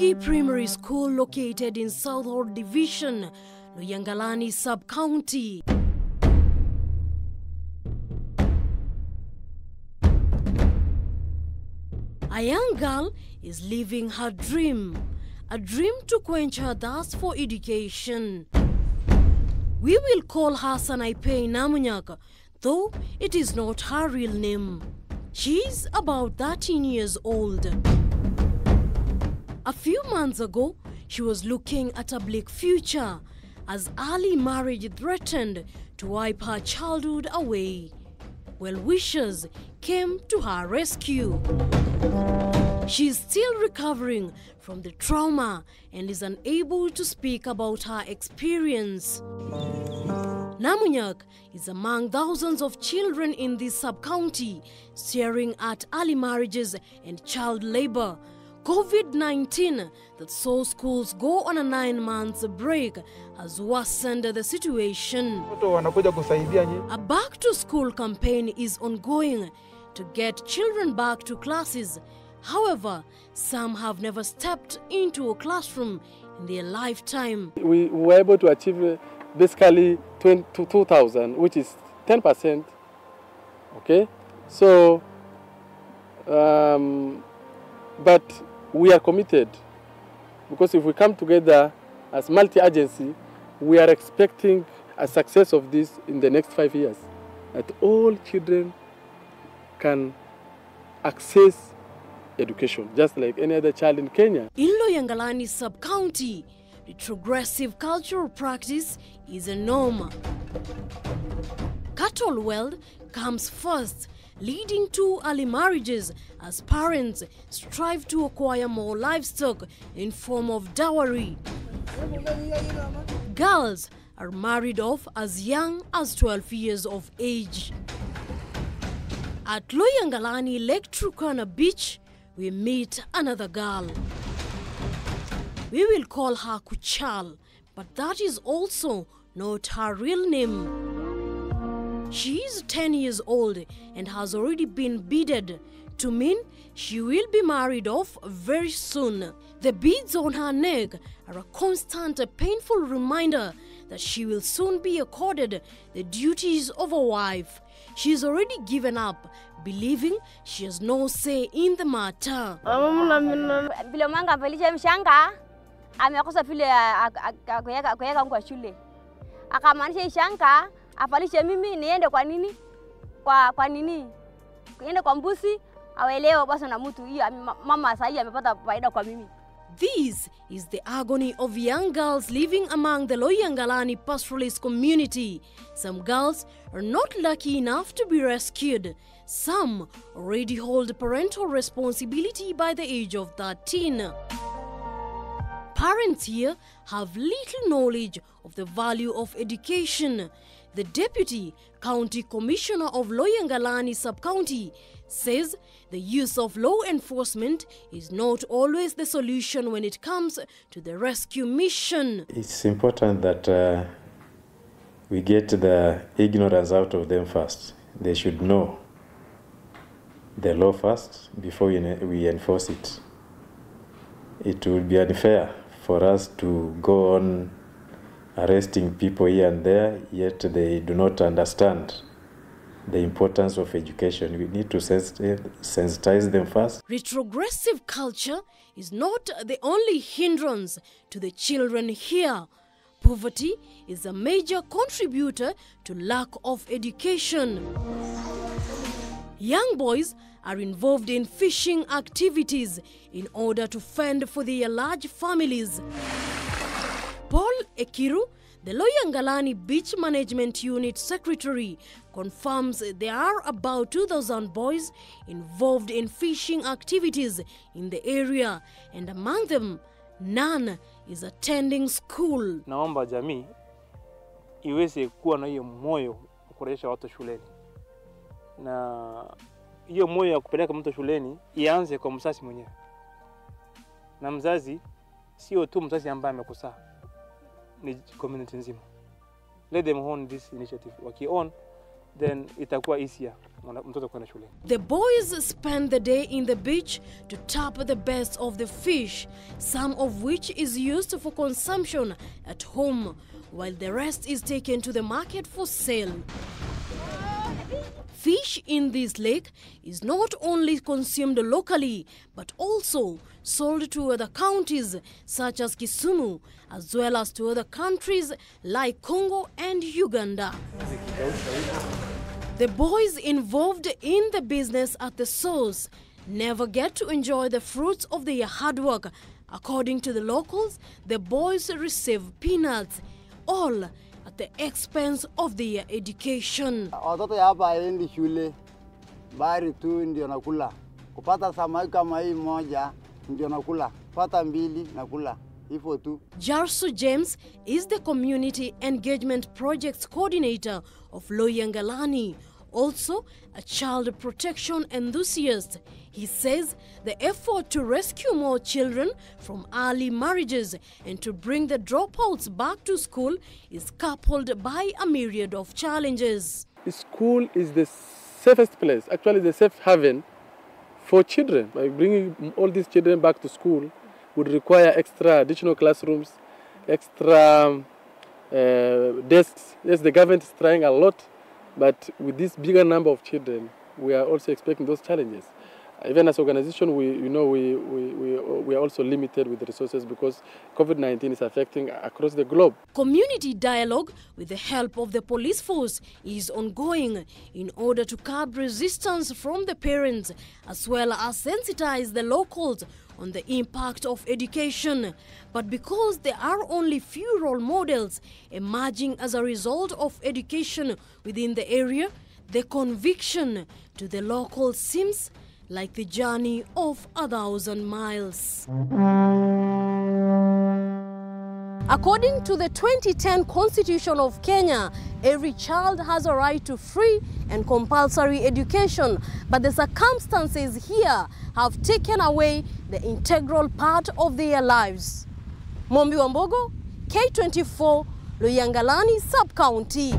Mumbi Primary School located in Southward Division, Loiya-ngalani Sub-County. A young girl is living her dream, a dream to quench her thirst for education. We will call her Sanaipei Namunyak, though it is not her real name. She's about 13 years old. A few months ago, she was looking at a bleak future as early marriage threatened to wipe her childhood away. Well-wishers came to her rescue. She is still recovering from the trauma and is unable to speak about her experience. Namunyak is among thousands of children in this sub-county staring at early marriages and child labor. COVID-19 that saw schools go on a 9-month break has worsened the situation. A back-to-school campaign is ongoing to get children back to classes. However, some have never stepped into a classroom in their lifetime. We were able to achieve basically 2,000, which is 10%. Okay, so but we are committed, because if we come together as multi-agency, we are expecting a success of this in the next 5 years, that all children can access education, just like any other child in Kenya. In Loiya-ngalani Sub-County, retrogressive cultural practice is a norm. Cattle wealth comes first, leading to early marriages as parents strive to acquire more livestock in form of dowry. Girls are married off as young as 12 years of age. At Loiya-ngalani Lake Turkana Beach, we meet another girl. We will call her Kuchal, but that is also not her real name. She is 10 years old and has already been beaded, to mean she will be married off very soon. The beads on her neck are a constant, painful reminder that she will soon be accorded the duties of a wife. She has already given up, believing she has no say in the matter. Afalishe mimi niende kwa nini? Kwa nini? Niende kwa mbusi, awelewe basi na mtu hiyo mama sasa amepata faida kwa mimi. This is the agony of young girls living among the Loiya-ngalani pastoralist community. Some girls are not lucky enough to be rescued. Some already hold parental responsibility by the age of 13. Parents here have little knowledge of the value of education. The Deputy County Commissioner of Loiya-ngalani Sub-County says the use of law enforcement is not always the solution when it comes to the rescue mission. It's important that we get the ignorance out of them first. They should know the law first before we enforce it. It would be unfair for us to go on arresting people here and there, yet they do not understand the importance of education. We need to sensitize them first. Retrogressive culture is not the only hindrance to the children here. Poverty is a major contributor to lack of education. Young boys are involved in fishing activities in order to fend for their large families. Paul Ekiru, the Loiya-ngalani Beach Management Unit Secretary, confirms there are about 2,000 boys involved in fishing activities in the area, and among them, none is attending school. Naomba jamii iweze kuwa na hiyo moyo kurejesha watu shuleni. Na hiyo moyo ya kupeleka mtu shuleni ianze kwa mzazi mwenyewe. Na mzazi sio tu mzazi ambaye amekuzaa, ni community nzima. Let them own this initiative. Waki own, then itakuwa easier mtoto kwenda shule. The boys spend the day in the beach to tap the best of the fish, some of which is used for consumption at home, while the rest is taken to the market for sale. Fish in this lake is not only consumed locally, but also sold to other counties such as Kisumu, as well as to other countries like Congo and Uganda. The boys involved in the business at the source never get to enjoy the fruits of their hard work. According to the locals, the boys receive peanuts, all at the expense of their education. Watoto hapa haendi shule, bari tu ndio nakula. Kupata samaki kama hii moja ndio nakula, pata mbili nakula. Jarsu James is the Community Engagement Projects Coordinator of Loiya-ngalani, also a child protection enthusiast. He says the effort to rescue more children from early marriages and to bring the dropouts back to school is coupled by a myriad of challenges. School is the safest place, actually the safe haven for children. By bringing all these children back to school would require extra additional classrooms, extra desks. Yes, the government is trying a lot, but with this bigger number of children, we are also expecting those challenges. Even as an organization, we are also limited with resources because COVID-19 is affecting across the globe. Community dialogue with the help of the police force is ongoing in order to curb resistance from the parents, as well as sensitize the locals on the impact of education. But because there are only few role models emerging as a result of education within the area, the conviction to the locals seems like the journey of 1,000 miles. According to the 2010 Constitution of Kenya, every child has a right to free and compulsory education, but the circumstances here have taken away the integral part of their lives. Mumbi Wambugu, K24, Loiya-ngalani Sub-County.